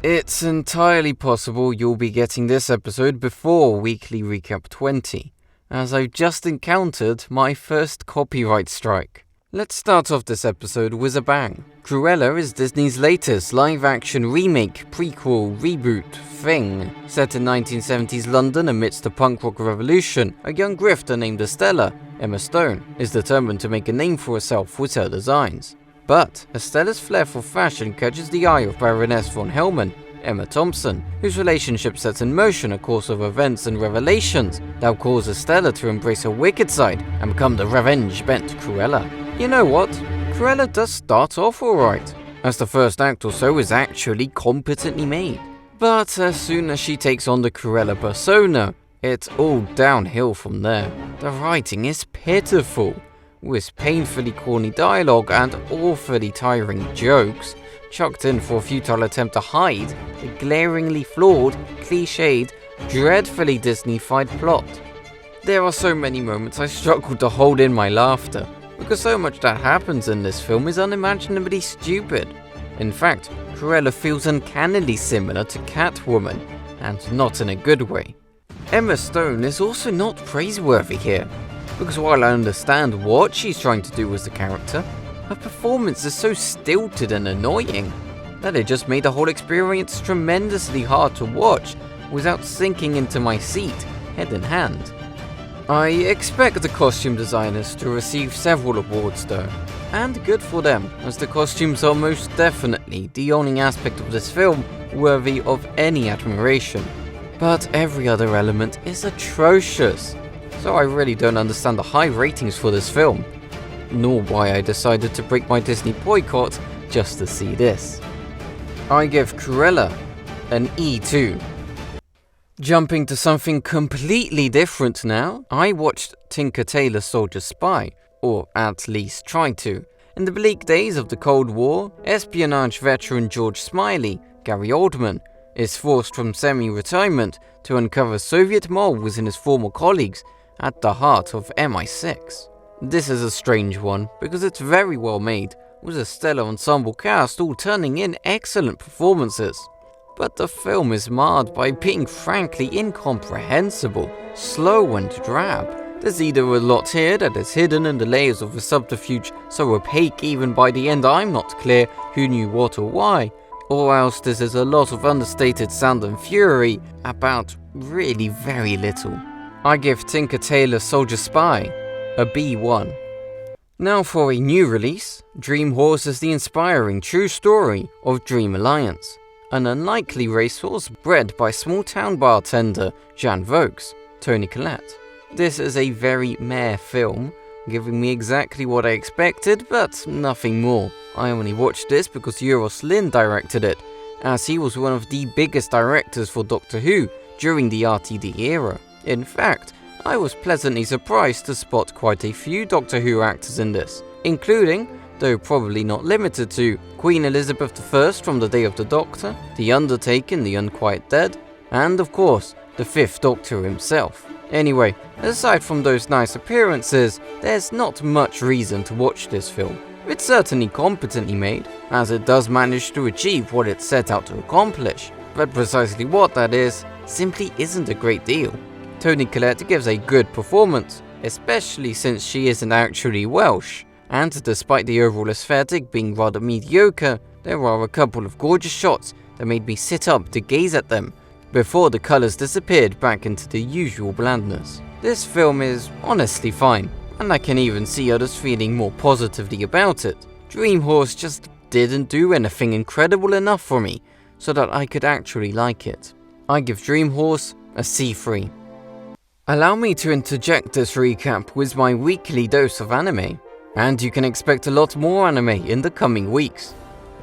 It's entirely possible you'll be getting this episode before Weekly Recap 20, as I've just encountered my first copyright strike. Let's start off this episode with a bang. Cruella is Disney's latest live-action remake, prequel, reboot thing. Set in 1970s London amidst the punk rock revolution, a young grifter named Estella, Emma Stone, is determined to make a name for herself with her designs. But Estella's flair for fashion catches the eye of Baroness von Hellman, Emma Thompson, whose relationship sets in motion a course of events and revelations that will cause Estella to embrace her wicked side and become the revenge-bent Cruella. You know what? Cruella does start off alright, as the first act or so is actually competently made. But as soon as she takes on the Cruella persona, it's all downhill from there. The writing is pitiful, with painfully corny dialogue and awfully tiring jokes, chucked in for a futile attempt to hide the glaringly flawed, cliched, dreadfully Disney-fied plot. There are so many moments I struggle to hold in my laughter, because so much that happens in this film is unimaginably stupid. In fact, Cruella feels uncannily similar to Catwoman, and not in a good way. Emma Stone is also not praiseworthy here, because while I understand what she's trying to do as the character, her performance is so stilted and annoying that it just made the whole experience tremendously hard to watch without sinking into my seat, head in hand. I expect the costume designers to receive several awards though, and good for them, as the costumes are most definitely the only aspect of this film worthy of any admiration. But every other element is atrocious. So I really don't understand the high ratings for this film, nor why I decided to break my Disney boycott just to see this. I give Cruella an E2. Jumping to something completely different now, I watched Tinker Tailor Soldier Spy, or at least tried to. In the bleak days of the Cold War, espionage veteran George Smiley, Gary Oldman, is forced from semi-retirement to uncover Soviet moles in his former colleagues at the heart of MI6. This is a strange one, because it's very well made, with a stellar ensemble cast all turning in excellent performances. But the film is marred by being frankly incomprehensible, slow and drab. There's either a lot here that is hidden in the layers of a subterfuge so opaque even by the end I'm not clear who knew what or why, or else this is a lot of understated sound and fury about really very little. I give Tinker Tailor Soldier Spy a B1. Now for a new release, Dream Horse is the inspiring true story of Dream Alliance, an unlikely racehorse bred by small-town bartender Jan Vokes, Toni Collette. This is a very meh film, giving me exactly what I expected, but nothing more. I only watched this because Euros Lyn directed it, as he was one of the biggest directors for Doctor Who during the RTD era. In fact, I was pleasantly surprised to spot quite a few Doctor Who actors in this, including, though probably not limited to, Queen Elizabeth I from The Day of the Doctor, The Undertaker in The Unquiet Dead, and of course, the Fifth Doctor himself. Anyway, aside from those nice appearances, there's not much reason to watch this film. It's certainly competently made, as it does manage to achieve what it set out to accomplish, but precisely what that is, simply isn't a great deal. Toni Collette gives a good performance, especially since she isn't actually Welsh, and despite the overall aesthetic being rather mediocre, there are a couple of gorgeous shots that made me sit up to gaze at them, before the colours disappeared back into the usual blandness. This film is honestly fine, and I can even see others feeling more positively about it. Dream Horse just didn't do anything incredible enough for me, so that I could actually like it. I give Dream Horse a C3. Allow me to interject this recap with my weekly dose of anime, and you can expect a lot more anime in the coming weeks.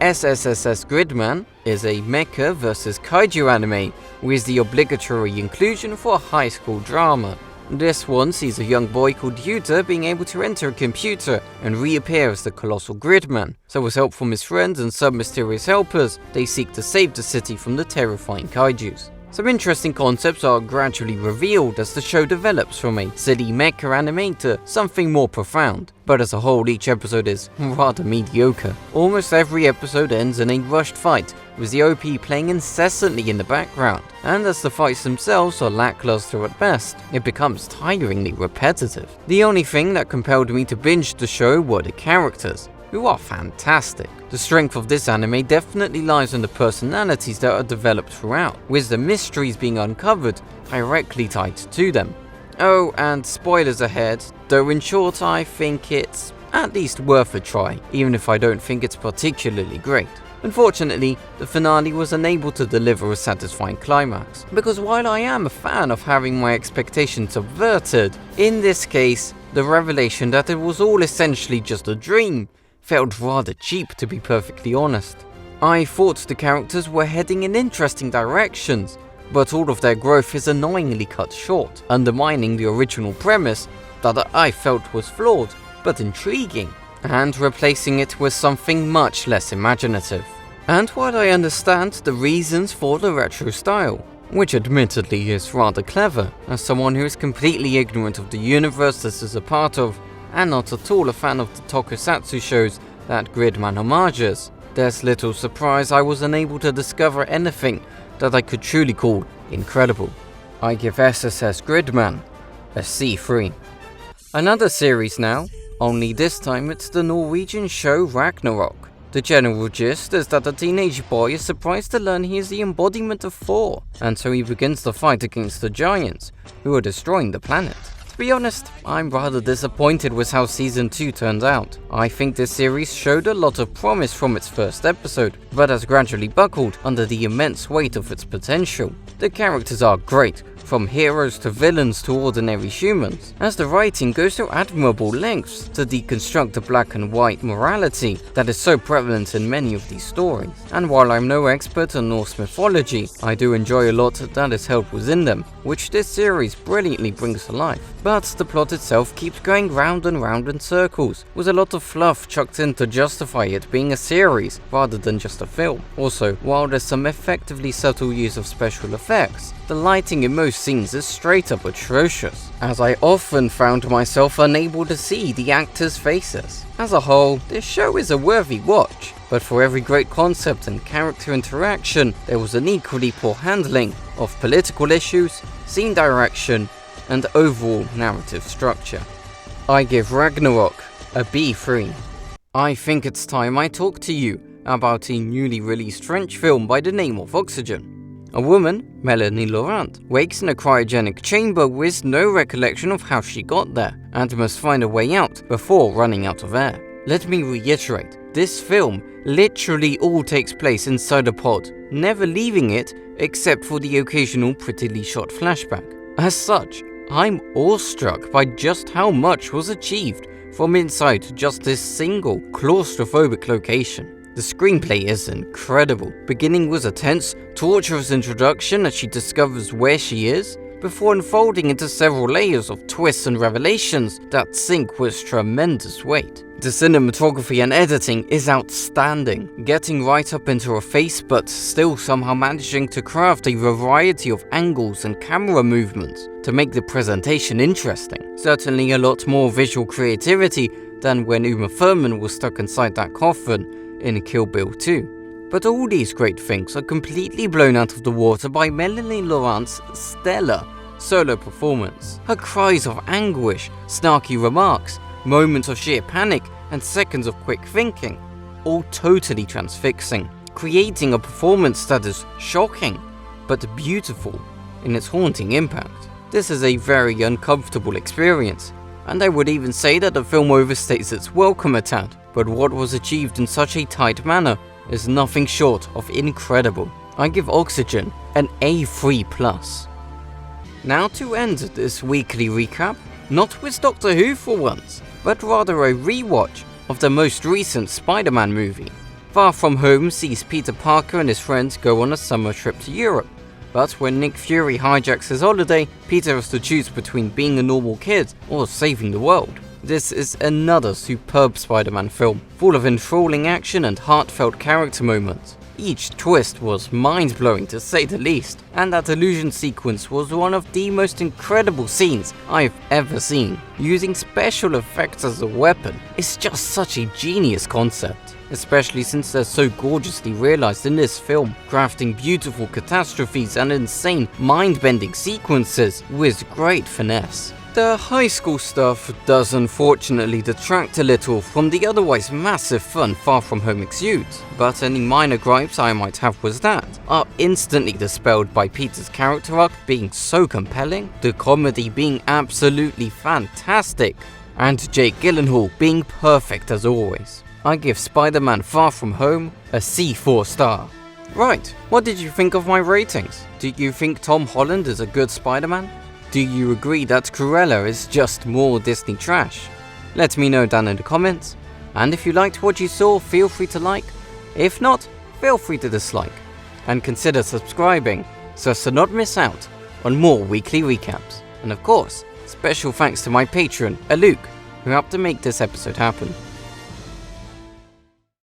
SSSS.Gridman is a mecha vs kaiju anime with the obligatory inclusion for a high school drama. This one sees a young boy called Yuta being able to enter a computer and reappear as the colossal Gridman. So with help from his friends and some mysterious helpers, they seek to save the city from the terrifying kaijus. Some interesting concepts are gradually revealed as the show develops from a silly mecha anime to something more profound, but as a whole each episode is rather mediocre. Almost every episode ends in a rushed fight with the OP playing incessantly in the background, and as the fights themselves are lackluster at best, it becomes tiringly repetitive. The only thing that compelled me to binge the show were the characters, who are fantastic. The strength of this anime definitely lies in the personalities that are developed throughout, with the mysteries being uncovered directly tied to them. Oh, and spoilers ahead, though in short I think it's at least worth a try, even if I don't think it's particularly great. Unfortunately, the finale was unable to deliver a satisfying climax, because while I am a fan of having my expectations subverted, in this case, the revelation that it was all essentially just a dream felt rather cheap, to be perfectly honest. I thought the characters were heading in interesting directions, but all of their growth is annoyingly cut short, undermining the original premise that I felt was flawed but intriguing, and replacing it with something much less imaginative. And while I understand the reasons for the retro style, which admittedly is rather clever, as someone who is completely ignorant of the universe this is a part of, and not at all a fan of the tokusatsu shows that Gridman homages, there's little surprise I was unable to discover anything that I could truly call incredible. I give SSSS.Gridman a C3. Another series now, only this time it's the Norwegian show Ragnarok. The general gist is that a teenage boy is surprised to learn he is the embodiment of Thor, and so he begins the fight against the giants, who are destroying the planet. To be honest, I'm rather disappointed with how Season 2 turned out. I think this series showed a lot of promise from its first episode, but has gradually buckled under the immense weight of its potential. The characters are great, from heroes to villains to ordinary humans, as the writing goes to admirable lengths to deconstruct the black and white morality that is so prevalent in many of these stories. And while I'm no expert on Norse mythology, I do enjoy a lot that is held within them, which this series brilliantly brings to life. But the plot itself keeps going round and round in circles, with a lot of fluff chucked in to justify it being a series rather than just a film. Also, while there's some effectively subtle use of special effects, the lighting in most scenes is straight up atrocious, as I often found myself unable to see the actors' faces. As a whole, this show is a worthy watch, but for every great concept and character interaction, there was an equally poor handling of political issues, scene direction, and overall narrative structure. I give Ragnarok a B3. I think it's time I talk to you about a newly released French film by the name of Oxygen. A woman, Melanie Laurent, wakes in a cryogenic chamber with no recollection of how she got there, and must find a way out before running out of air. Let me reiterate, this film literally all takes place inside a pod, never leaving it except for the occasional prettily shot flashback. As such, I'm awestruck by just how much was achieved from inside just this single claustrophobic location. The screenplay is incredible, beginning with a tense, torturous introduction as she discovers where she is, before unfolding into several layers of twists and revelations that sink with tremendous weight. The cinematography and editing is outstanding, getting right up into her face but still somehow managing to craft a variety of angles and camera movements to make the presentation interesting. Certainly a lot more visual creativity than when Uma Thurman was stuck inside that coffin in Kill Bill 2. But all these great things are completely blown out of the water by Melanie Laurent's stellar solo performance. Her cries of anguish, snarky remarks, moments of sheer panic, and seconds of quick thinking, all totally transfixing, creating a performance that is shocking, but beautiful in its haunting impact. This is a very uncomfortable experience, and I would even say that the film overstays its welcome a tad, but what was achieved in such a tight manner is nothing short of incredible. I give Oxygen an A3+. Now to end this weekly recap, not with Doctor Who for once, but rather a rewatch of the most recent Spider-Man movie. Far From Home sees Peter Parker and his friends go on a summer trip to Europe, but when Nick Fury hijacks his holiday, Peter has to choose between being a normal kid or saving the world. This is another superb Spider-Man film, full of enthralling action and heartfelt character moments. Each twist was mind-blowing to say the least, and that illusion sequence was one of the most incredible scenes I've ever seen. Using special effects as a weapon is just such a genius concept. especially since they're so gorgeously realized in this film, crafting beautiful catastrophes and insane mind-bending sequences with great finesse. The high school stuff does unfortunately detract a little from the otherwise massive fun Far From Home exudes, but any minor gripes I might have with that are instantly dispelled by Peter's character arc being so compelling, the comedy being absolutely fantastic, and Jake Gyllenhaal being perfect as always. I give Spider-Man Far From Home a C 4-star. Right, what did you think of my ratings? Do you think Tom Holland is a good Spider-Man? Do you agree that Cruella is just more Disney trash? Let me know down in the comments, and if you liked what you saw, feel free to like. If not, feel free to dislike, and consider subscribing so as to not miss out on more weekly recaps. And of course, special thanks to my patron, Luke, who helped to make this episode happen.